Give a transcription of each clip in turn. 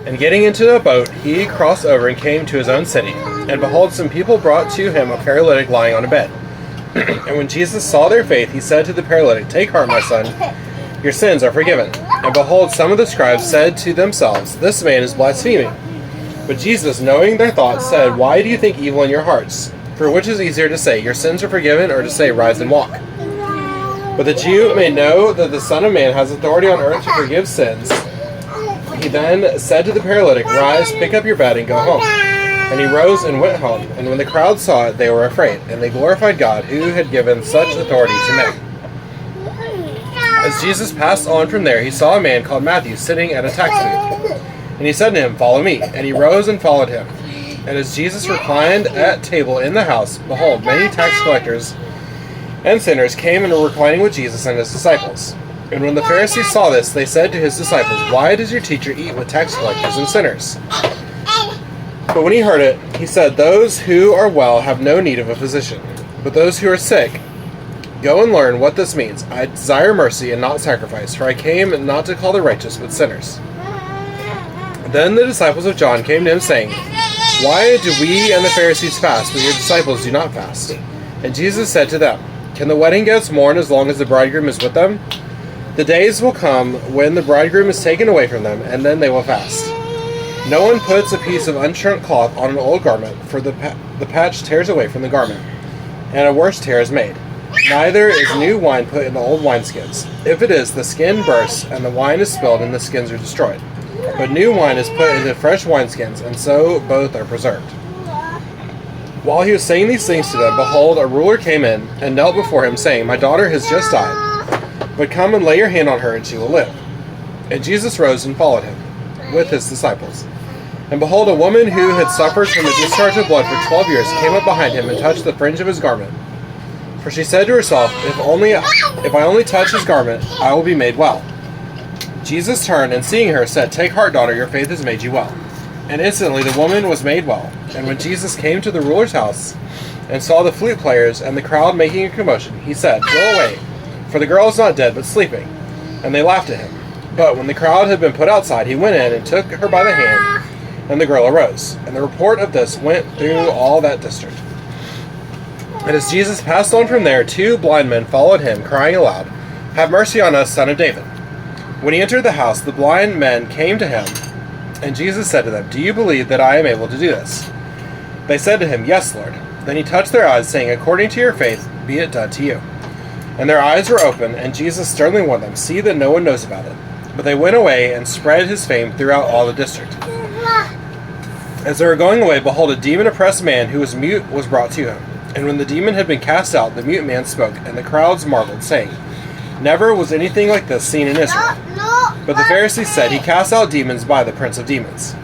And getting into a boat, he crossed over and came to his own city. And behold, some people brought to him a paralytic lying on a bed. And when Jesus saw their faith, he said to the paralytic, "Take heart, my son, your sins are forgiven." And behold, some of the scribes said to themselves, "This man is blaspheming." But Jesus, knowing their thoughts, said, "Why do you think evil in your hearts? For which is easier to say, 'Your sins are forgiven,' or to say, 'Rise and walk'?" But the Jew may know that the Son of Man has authority on earth to forgive sins. He then said to the paralytic, "Rise, pick up your bed, and go home." And he rose and went home. And when the crowd saw it, they were afraid, and they glorified God, who had given such authority to men. As Jesus passed on from there, he saw a man called Matthew sitting at a tax booth. And he said to him, "Follow me." And he rose and followed him. And as Jesus reclined at table in the house, behold, many tax collectors and sinners came and were reclining with Jesus and his disciples. And when the Pharisees saw this, they said to his disciples, "Why does your teacher eat with tax collectors and sinners?" But when he heard it, he said, "Those who are well have no need of a physician, but those who are sick. Go and learn what this means. I desire mercy and not sacrifice, for I came not to call the righteous, but sinners." Then the disciples of John came to him, saying, "Why do we and the Pharisees fast, but your disciples do not fast?" And Jesus said to them, "Can the wedding guests mourn as long as the bridegroom is with them? The days will come when the bridegroom is taken away from them, and then they will fast. No one puts a piece of unshrunk cloth on an old garment, for the patch tears away from the garment, and a worse tear is made. Neither is new wine put in the old wineskins. If it is, the skin bursts, and the wine is spilled, and the skins are destroyed. But new wine is put into fresh wineskins, and so both are preserved." While he was saying these things to them, behold, a ruler came in and knelt before him, saying, "My daughter has just died, but come and lay your hand on her, and she will live." And Jesus rose and followed him with his disciples. And behold, a woman who had suffered from a discharge of blood for 12 years came up behind him and touched the fringe of his garment. For she said to herself, if I only touch his garment, I will be made well." Jesus turned and seeing her said, "Take heart, daughter, your faith has made you well." And instantly the woman was made well. And when Jesus came to the ruler's house and saw the flute players and the crowd making a commotion, he said, "Go away, for the girl is not dead, but sleeping." And they laughed at him. But when the crowd had been put outside, he went in and took her by the hand, and the girl arose. And the report of this went through all that district. And as Jesus passed on from there, 2 blind men followed him, crying aloud, "Have mercy on us, Son of David." When he entered the house, the blind men came to him, and Jesus said to them, "Do you believe that I am able to do this?" They said to him, "Yes, Lord." Then he touched their eyes, saying, "According to your faith, be it done to you." And their eyes were opened, and Jesus sternly warned them, "See that no one knows about it." But they went away and spread his fame throughout all the district. As they were going away, behold, a demon-oppressed man who was mute was brought to him. And when the demon had been cast out, the mute man spoke, and the crowds marveled, saying, "Never was anything like this seen in Israel." But the Pharisees said, "He casts out demons by the prince of demons."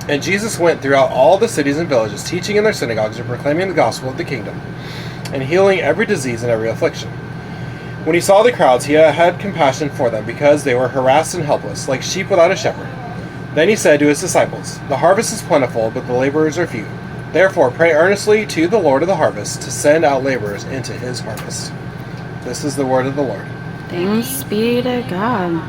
And Jesus went throughout all the cities and villages, teaching in their synagogues and proclaiming the gospel of the kingdom, and healing every disease and every affliction. When he saw the crowds, he had compassion for them, because they were harassed and helpless, like sheep without a shepherd. Then he said to his disciples, "The harvest is plentiful, but the laborers are few. Therefore pray earnestly to the Lord of the harvest to send out laborers into his harvest." This is the word of the Lord. Thanks be to God.